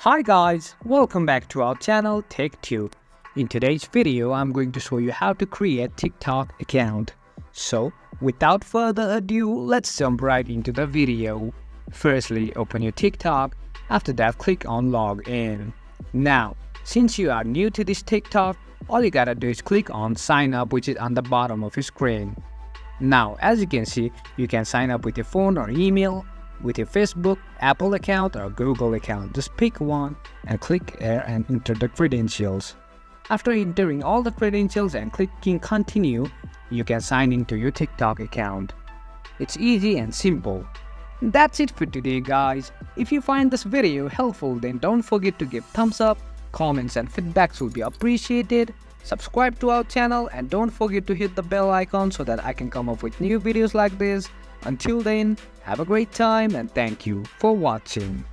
Hi guys, welcome back to our channel TechTube. In today's video, I'm going to show you how to create TikTok account. So, without further ado, let's jump right into the video. Firstly, open your TikTok. After that, click on Login. Now, since you are new to this TikTok, all you gotta do is click on Sign Up, which is on the bottom of your screen. Now, as you can see, you can sign up with your phone or email, with your Facebook, Apple account or Google account. Just pick one and click here and enter the credentials. After entering all the credentials and clicking continue, you can sign into your TikTok account. It's easy and simple. That's it for today guys. If you find this video helpful, then don't forget to give thumbs up, comments and feedbacks will be appreciated. Subscribe to our channel and don't forget to hit the bell icon so that I can come up with new videos like this. Until then, have a great time and thank you for watching.